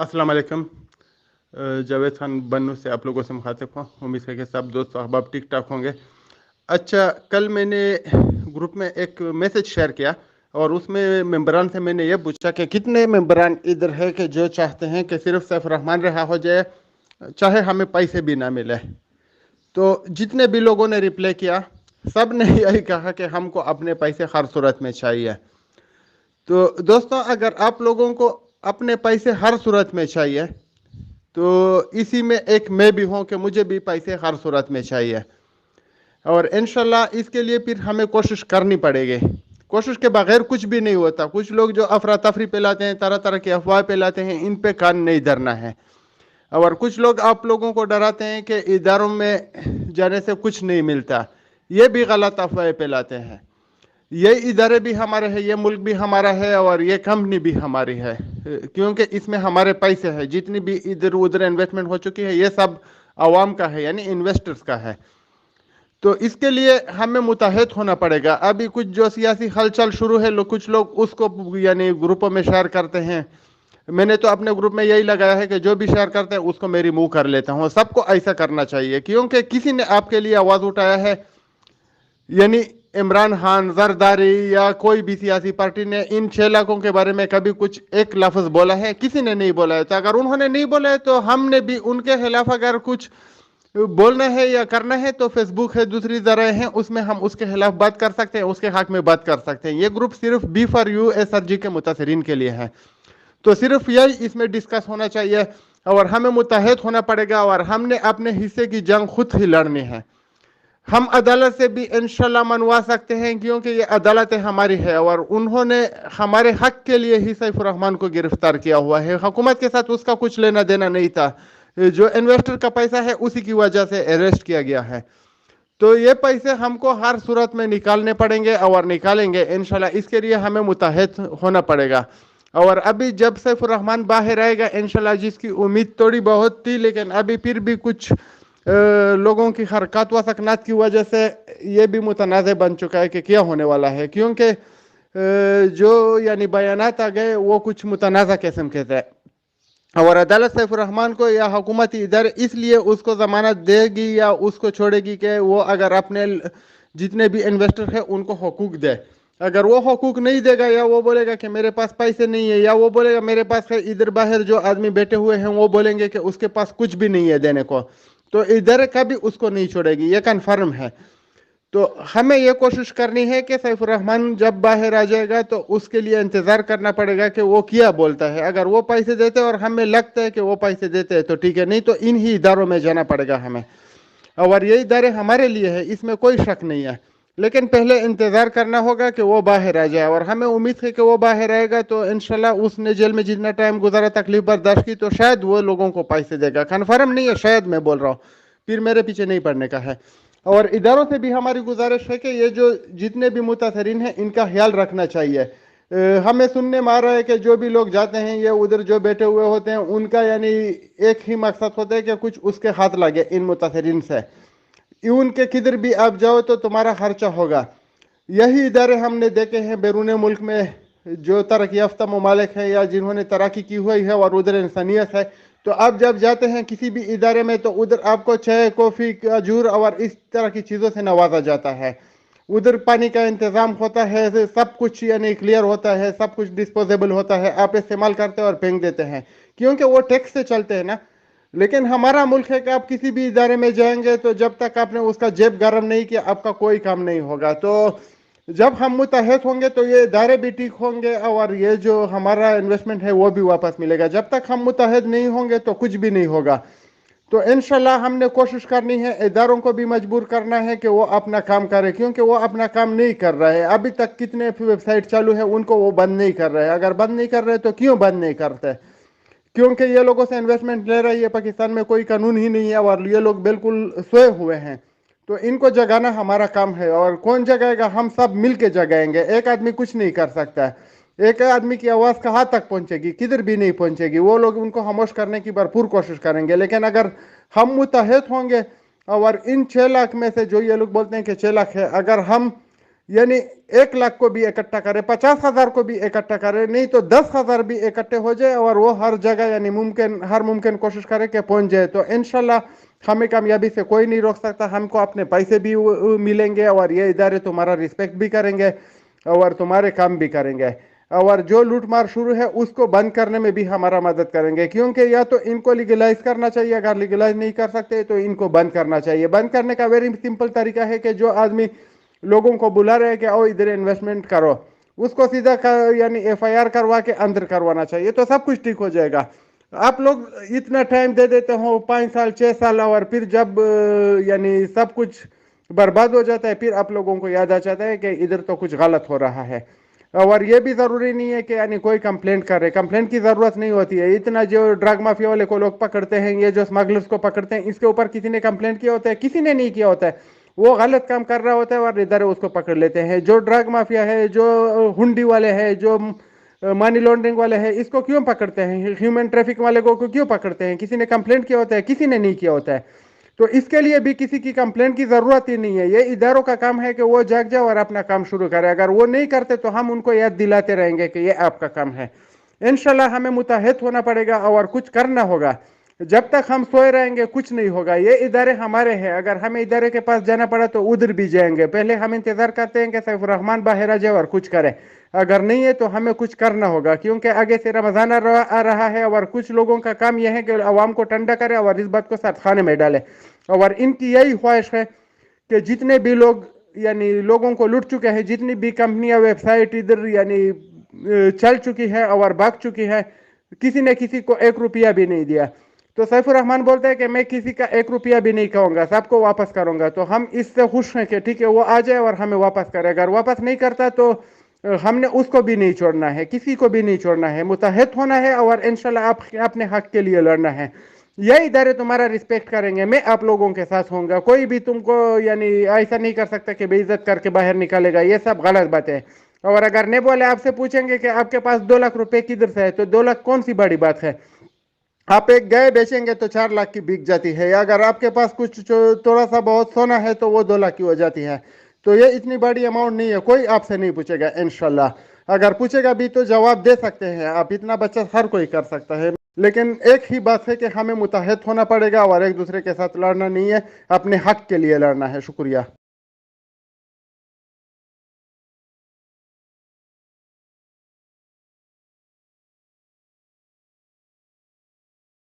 अस्सलाम वालेकुम। जावेद खान बन्नू से आप लोगों से मुखातिब हूँ। उम्मीद है कि सब दोस्त अहबाब ठीक ठाक होंगे। अच्छा, कल मैंने ग्रुप में एक मैसेज शेयर किया और उसमें मेंबरान से मैंने ये पूछा कि कितने मेंबरान इधर है कि जो चाहते हैं कि सिर्फ सैफ रहमान रहा हो जाए, चाहे हमें पैसे भी ना मिले। तो जितने भी लोगों ने रिप्लाई किया, सब ने यही कहा कि हमको अपने पैसे हर सूरत में चाहिए। तो दोस्तों, अगर आप लोगों को अपने पैसे हर सूरत में चाहिए, तो इसी में एक मैं भी हूँ कि मुझे भी पैसे हर सूरत में चाहिए। और इंशाल्लाह इसके लिए फिर हमें कोशिश करनी पड़ेगी। कोशिश के बगैर कुछ भी नहीं होता। कुछ लोग जो अफरा तफरी फैलाते हैं, तरह तरह की अफवाह फैलाते हैं, इन पे कान नहीं धरना है। और कुछ लोग आप लोगों को डराते हैं कि इदारों में जाने से कुछ नहीं मिलता, ये भी गलत अफवाहें फैलाते हैं। ये इदारे भी हमारे हैं, ये मुल्क भी हमारा है और ये कंपनी भी हमारी है, क्योंकि इसमें हमारे पैसे हैं। जितनी भी इधर उधर इन्वेस्टमेंट हो चुकी है, ये सब आवाम का है, यानी इन्वेस्टर्स का है। तो इसके लिए हमें मुतहद होना पड़ेगा। अभी कुछ जो सियासी हलचल शुरू है, कुछ लोग उसको यानी ग्रुपों में शेयर करते हैं। मैंने तो अपने ग्रुप में यही लगाया है कि जो भी शेयर करते हैं उसको मैं रिमूव कर लेता हूँ। सबको ऐसा करना चाहिए, क्योंकि किसी ने आपके लिए आवाज़ उठाया है, यानी इमरान खान, जरदारी या कोई भी सियासी पार्टी ने इन 6 लाखों के बारे में कभी कुछ एक लफ्ज बोला है? किसी ने नहीं बोला है। तो अगर उन्होंने नहीं बोला है तो हमने भी उनके खिलाफ अगर कुछ बोलना है या करना है तो फेसबुक है, दूसरी जराए हैं, उसमें हम उसके खिलाफ बात कर सकते हैं, उसके हक में बात कर सकते हैं। ये ग्रुप सिर्फ B for U S R G के मुतासरीन के लिए है। तो सिर्फ यही इसमें डिस्कस होना चाहिए और हमें मुतहद होना पड़ेगा और हमने अपने हिस्से की जंग खुद ही लड़नी है। हम अदालत से भी इंशाल्लाह मनवा सकते हैं, क्योंकि ये अदालतें हमारी है और उन्होंने हमारे हक के लिए ही सैफुर रहमान को गिरफ्तार किया हुआ है। हुकूमत के साथ उसका कुछ लेना देना नहीं था। जो इन्वेस्टर का पैसा है उसी की वजह से अरेस्ट किया गया है। तो ये पैसे हमको हर सूरत में निकालने पड़ेंगे और निकालेंगे इंशाल्लाह। इसके लिए हमें मुतहद होना पड़ेगा। और अभी जब सैफुर रहमान बाहर आएगा इंशाल्लाह, जिसकी उम्मीद थोड़ी बहुत थी, लेकिन अभी फिर भी कुछ लोगों की हरकत व सकनात की वजह से ये भी मुतनाज़ बन चुका है कि क्या होने वाला है। क्योंकि जो यानी बयानात आ गए वो कुछ मुतनाज़ किस्म के थे। और अदालत सैफुर रहमान को या हुकूमती इदारे इसलिए उसको जमानत देगी या उसको छोड़ेगी कि वो अगर अपने जितने भी इन्वेस्टर है उनको हकूक दे। अगर वो हकूक नहीं देगा, या वो बोलेगा कि मेरे पास पैसे नहीं है, या वो बोलेगा मेरे पास है, इधर बाहर जो आदमी बैठे हुए हैं वो बोलेंगे कि उसके पास कुछ भी नहीं है देने को, तो इधर कभी उसको नहीं छोड़ेगी, ये कन्फर्म है। तो हमें ये कोशिश करनी है कि सैफुर रहमान जब बाहर आ जाएगा तो उसके लिए इंतज़ार करना पड़ेगा कि वो क्या बोलता है। अगर वो पैसे देते और हमें लगता है कि वो पैसे देते हैं तो ठीक है, नहीं तो इन ही इदारों में जाना पड़ेगा हमें। और ये इदारे हमारे लिए है, इसमें कोई शक नहीं है। लेकिन पहले इंतज़ार करना होगा कि वो बाहर आ जाए, और हमें उम्मीद है कि वो बाहर आएगा तो इंशाल्लाह उसने जेल में जितना टाइम गुजारा, तकलीफ बर्दाश्त की, तो शायद वो लोगों को पैसे देगा। कन्फर्म नहीं है, शायद मैं बोल रहा हूँ, फिर मेरे पीछे नहीं पड़ने का है। और इदारों से भी हमारी गुजारिश है कि ये जो जितने भी मुतासरीन हैं इनका ख्याल रखना चाहिए। हमें सुनने में आ रहा है कि जो भी लोग जाते हैं, ये उधर जो बैठे हुए होते हैं, उनका यानी एक ही मकसद होता है कि कुछ उसके हाथ लगे इन मुतासरीन से। उनके किधर भी आप जाओ तो तुम्हारा खर्चा होगा। यही इदारे हमने देखे हैं बैरून मुल्क में, जो तरक्की याफ्ता ममालिक है या जिन्होंने तरक्की की हुई है और उधर इंसानियत है। तो आप जब जाते हैं किसी भी इदारे में तो उधर आपको चाय, कॉफ़ी, खजूर और इस तरह की चीज़ों से नवाजा जाता है। उधर पानी का इंतज़ाम होता है, सब कुछ यानी क्लियर होता है, सब कुछ डिस्पोजेबल होता है, आप इस्तेमाल करते हैं और फेंक देते हैं, क्योंकि वो टैक्स से चलते हैं ना। लेकिन हमारा मुल्क है कि आप किसी भी इदारे में जाएंगे तो जब तक आपने उसका जेब गर्म नहीं किया आपका कोई काम नहीं होगा। तो जब हम मुतहद होंगे तो ये इदारे भी ठीक होंगे और ये जो हमारा इन्वेस्टमेंट है वो भी वापस मिलेगा। जब तक हम मुतहद नहीं होंगे तो कुछ भी नहीं होगा। तो इंशाल्लाह हमने कोशिश करनी है, इदारों को भी मजबूर करना है कि वो अपना काम करे, क्योंकि वो अपना काम नहीं कर रहा है। अभी तक कितने वेबसाइट चालू है उनको वो बंद नहीं कर रहे हैं। अगर बंद नहीं कर रहे तो क्यों बंद नहीं करते? क्योंकि ये लोगों से इन्वेस्टमेंट ले रही है, पाकिस्तान में कोई कानून ही नहीं है और ये लोग बिल्कुल सोए हुए हैं। तो इनको जगाना हमारा काम है। और कौन जगाएगा? हम सब मिल के जगाएंगे। एक आदमी कुछ नहीं कर सकता है। एक आदमी की आवाज़ कहाँ तक पहुँचेगी? किधर भी नहीं पहुँचेगी। वो लोग उनको खामोश करने की भरपूर कोशिश करेंगे, लेकिन अगर हम मुतहद होंगे और इन 6 लाख में से जो ये लोग बोलते हैं कि 6 लाख है, अगर हम यानी 1 लाख को भी इकट्ठा करे, 50,000 को भी इकट्ठा करे, नहीं तो 10,000 भी इकट्ठे हो जाए और वो हर जगह यानी हर मुमकिन कोशिश करे कि पहुंच जाए, तो इंशाल्लाह हमें कामयाबी से कोई नहीं रोक सकता। हमको अपने पैसे भी मिलेंगे और ये इदारे तुम्हारा रिस्पेक्ट भी करेंगे और तुम्हारे काम भी करेंगे, और जो लूट मार शुरू है उसको बंद करने में भी हमारा मदद करेंगे, क्योंकि या तो इनको लीगलाइज करना चाहिए, अगर लीगलाइज नहीं कर सकते तो इनको बंद करना चाहिए। बंद करने का वेरी सिंपल तरीका है कि जो आदमी लोगों को बुला रहे हैं कि आओ इधर इन्वेस्टमेंट करो, उसको सीधा यानी FIR करवा के अंदर करवाना चाहिए, तो सब कुछ ठीक हो जाएगा। आप लोग इतना टाइम दे देते हो 5 साल 6 साल, और फिर जब यानी सब कुछ बर्बाद हो जाता है, फिर आप लोगों को याद आ जाता है कि इधर तो कुछ गलत हो रहा है। और ये भी ज़रूरी नहीं है कि यानी कोई कंप्लेंट करे, कंप्लेंट की ज़रूरत नहीं होती है। इतना जो ड्रग माफिया वाले को लोग पकड़ते हैं, ये जो स्मगलर्स को पकड़ते हैं, इसके ऊपर किसी ने कंप्लेंट किया होता है? किसी ने नहीं किया होता है। वो गलत काम कर रहा होता है और इधर उसको पकड़ लेते हैं। जो ड्रग माफिया है, जो हुंडी वाले हैं, जो मनी लॉन्ड्रिंग वाले हैं, इसको क्यों पकड़ते हैं? ह्यूमन ट्रैफिक वाले को क्यों पकड़ते हैं? किसी ने कंप्लेंट किया होता है? किसी ने नहीं किया होता है। तो इसके लिए भी किसी की कंप्लेंट की जरूरत ही नहीं है। ये इदारों का काम है कि वो जाग जाओ और अपना काम शुरू करें। अगर वो नहीं करते तो हम उनको याद दिलाते रहेंगे कि ये आपका काम है। इंशाल्लाह हमें मुतहद होना पड़ेगा और कुछ करना होगा। जब तक हम सोए रहेंगे कुछ नहीं होगा। ये इदारे हमारे हैं, अगर हमें इदारे के पास जाना पड़ा तो उधर भी जाएंगे। पहले हम इंतजार करते हैं कि सैफुर रहमान बाहर आ जाए और कुछ करे, अगर नहीं है तो हमें कुछ करना होगा, क्योंकि आगे से रमजान आ रहा है और कुछ लोगों का काम यह है कि आवाम को ठंडा करे और इस बात को साथ खाने में डाले। और इनकी यही ख्वाहिश है कि जितने भी लोग यानी लोगों को लूट चुके हैं, जितनी भी कंपनियां वेबसाइट इधर यानी चल चुकी है और भाग चुकी है, किसी ने किसी को 1 रुपया भी नहीं दिया। तो सैफुर रहमान बोलते हैं कि मैं किसी का 1 रुपया भी नहीं कहूंगा, सबको वापस करूंगा। तो हम इससे खुश हैं कि ठीक है वो आ जाए और हमें वापस करे। अगर वापस नहीं करता तो हमने उसको भी नहीं छोड़ना है, किसी को भी नहीं छोड़ना है, मुतहद होना है और इंशाल्लाह आप अपने हक के लिए लड़ना है। ये इदारे तुम्हारा रिस्पेक्ट करेंगे, मैं आप लोगों के साथ होऊंगा। कोई भी तुमको यानी ऐसा नहीं कर सकता कि बेइज्जत करके बाहर निकालेगा, ये सब गलत बात है। और अगर नेब वाले आपसे पूछेंगे कि आपके पास 2 लाख रुपए किधर से है, तो 2 लाख कौन सी बड़ी बात है? आप एक गाय बेचेंगे तो 4 लाख की बिक जाती है। अगर आपके पास कुछ थोड़ा सा बहुत सोना है तो वो 2 लाख की हो जाती है। तो ये इतनी बड़ी अमाउंट नहीं है, कोई आपसे नहीं पूछेगा इंशाल्लाह। अगर पूछेगा भी तो जवाब दे सकते हैं आप, इतना बचत हर कोई कर सकता है। लेकिन एक ही बात है कि हमें मुतहद होना पड़ेगा और एक दूसरे के साथ लड़ना नहीं है, अपने हक के लिए लड़ना है। शुक्रिया।